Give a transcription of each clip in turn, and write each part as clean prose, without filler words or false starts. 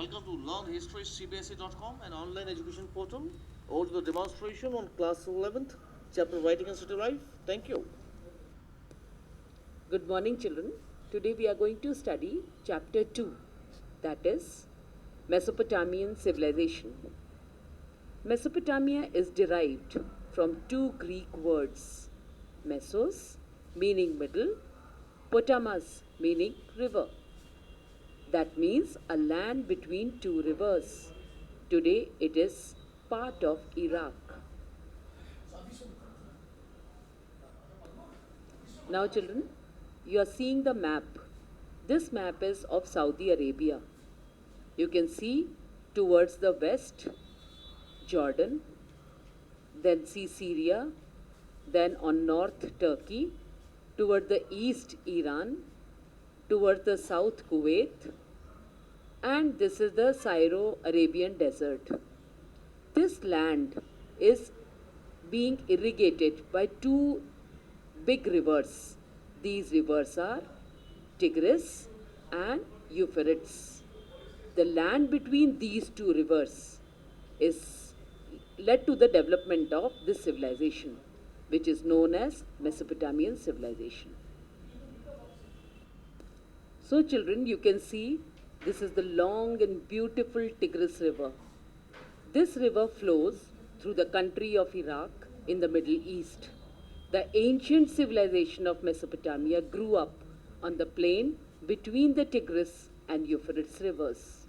Welcome to Learn History CBSE.com, an online education portal. Over to the demonstration on class 11th, chapter Writing and City Life. Thank you. Good morning, children. Today we are going to study chapter 2, that is Mesopotamian civilization. Mesopotamia is derived from two Greek words, mesos meaning middle, potamas meaning river. That means a land between two rivers. Today it is part of Iraq. Now children, you are seeing the map. This map is of Saudi Arabia. You can see towards the west, Jordan, then see Syria, then on north Turkey, toward the east Iran, toward the south Kuwait, and this is the Syro-Arabian desert. This land is being irrigated by two big rivers. These rivers are Tigris and Euphrates. The land between these two rivers is led to the development of this civilization, which is known as Mesopotamian civilization. So children, you can see this is the long and beautiful Tigris river. This river flows through the country of Iraq in the Middle East. The ancient civilization of Mesopotamia grew up on the plain between the Tigris and Euphrates rivers.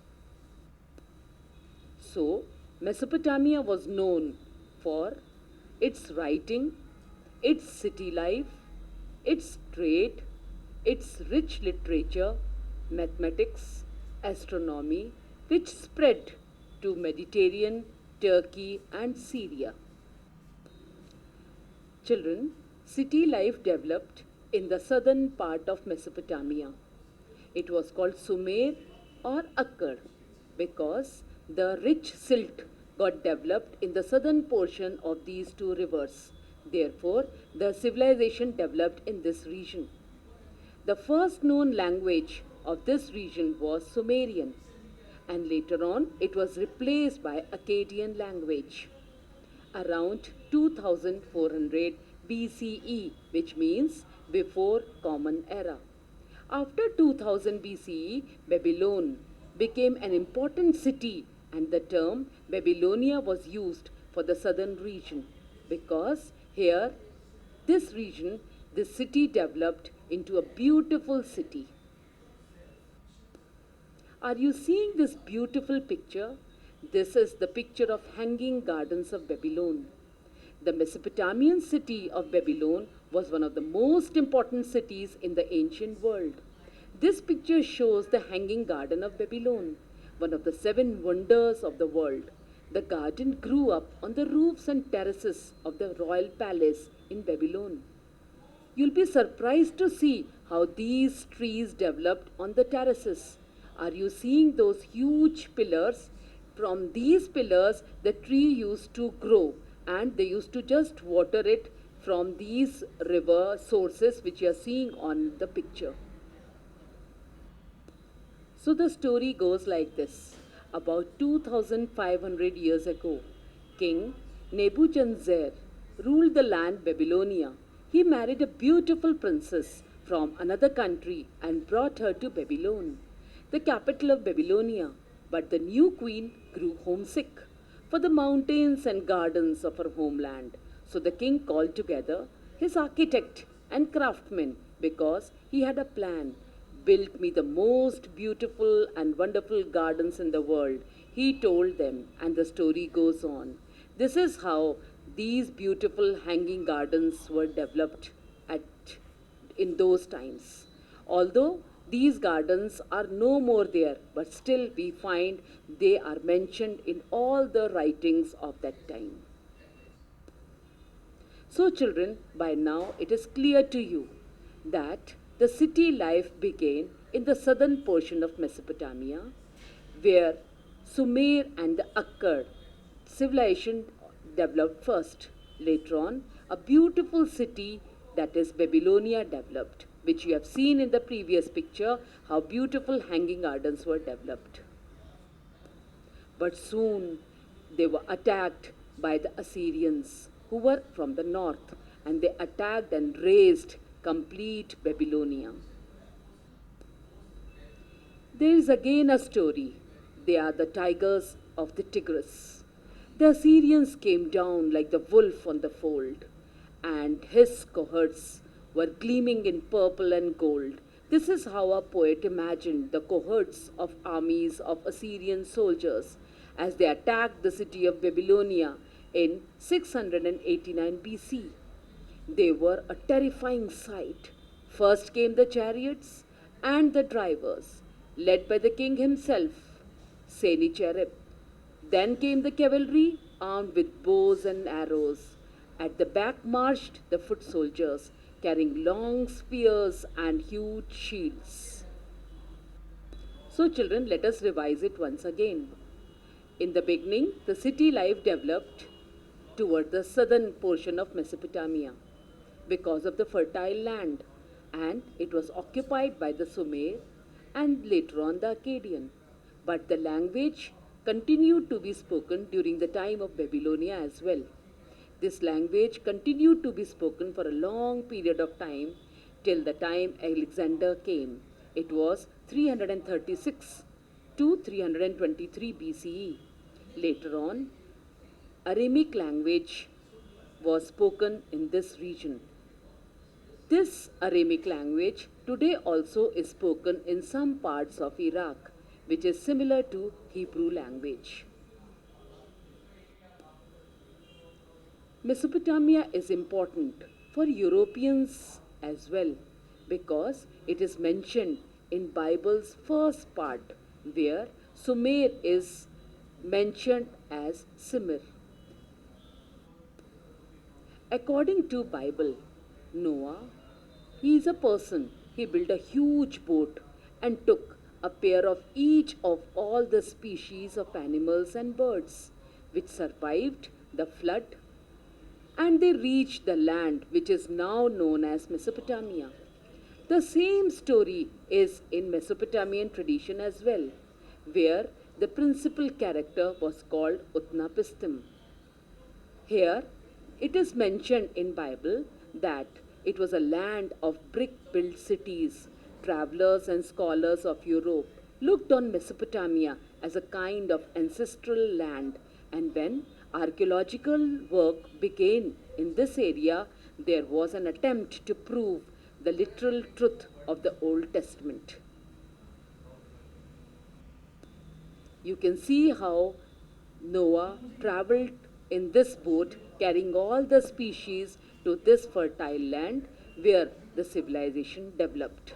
So, Mesopotamia was known for its writing, its city life, its trade, its rich literature, mathematics, astronomy, which spread to Mediterranean, Turkey and Syria. Children, city life developed in the southern part of Mesopotamia. It was called Sumer or Akkad because the rich silt got developed in the southern portion of these two rivers. Therefore, the civilization developed in this region. The first known language of this region was Sumerian, and later on it was replaced by Akkadian language. Around 2400 BCE, which means before Common Era. After 2000 BCE, Babylon became an important city, and the term Babylonia was used for the southern region because here, this region, the city developed into a beautiful city. Are you seeing this beautiful picture? This is the picture of Hanging Gardens of Babylon. The Mesopotamian city of Babylon was one of the most important cities in the ancient world. This picture shows the Hanging Garden of Babylon, one of the 7 wonders of the world. The garden grew up on the roofs and terraces of the royal palace in Babylon. You'll be surprised to see how these trees developed on the terraces. Are you seeing those huge pillars? From these pillars, the tree used to grow, and they used to just water it from these river sources which you are seeing on the picture. So the story goes like this. About 2500 years ago, King Nebuchadnezzar ruled the land Babylonia. He married a beautiful princess from another country and brought her to Babylon, the capital of Babylonia. But the new queen grew homesick for the mountains and gardens of her homeland. So the king called together his architect and craftsmen because he had a plan. Build me the most beautiful and wonderful gardens in the world, he told them, and the story goes on. This is how these beautiful hanging gardens were developed in those times. Although these gardens are no more there, but still we find they are mentioned in all the writings of that time. So children, by now it is clear to you that the city life began in the southern portion of Mesopotamia, where Sumer and the Akkad civilization developed first. Later on, a beautiful city, that is Babylonia, developed, which you have seen in the previous picture, how beautiful hanging gardens were developed. But soon they were attacked by the Assyrians, who were from the north, and they attacked and razed complete Babylonia. There is again a story. They are the tigers of the Tigris. The Assyrians came down like the wolf on the fold, and his cohorts were gleaming in purple and gold. This is how a poet imagined the cohorts of armies of Assyrian soldiers as they attacked the city of Babylonia in 689 BC. They were a terrifying sight. First came the chariots and the drivers, led by the king himself, Sennacherib. Then came the cavalry, armed with bows and arrows. At the back marched the foot soldiers, carrying long spears and huge shields. So, children, let us revise it once again. In the beginning, the city life developed toward the southern portion of Mesopotamia because of the fertile land, and it was occupied by the Sumer and later on the Akkadian. But the language continued to be spoken during the time of Babylonia as well. This language continued to be spoken for a long period of time till the time Alexander came. It was 336 to 323 BCE. Later on, Aramic language was spoken in this region. This Aramic language today also is spoken in some parts of Iraq, which is similar to Hebrew language. Mesopotamia is important for Europeans as well because it is mentioned in Bible's first part where Sumer is mentioned as Simir. According to Bible, Noah, he is a person. He built a huge boat and took a pair of each of all the species of animals and birds which survived the flood, and they reached the land which is now known as Mesopotamia. The same story is in Mesopotamian tradition as well, where the principal character was called Utnapishtim. Here, it is mentioned in Bible that it was a land of brick-built cities. Travelers and scholars of Europe looked on Mesopotamia as a kind of ancestral land, and when archaeological work began in this area, there was an attempt to prove the literal truth of the Old Testament. You can see how Noah traveled in this boat carrying all the species to this fertile land where the civilization developed.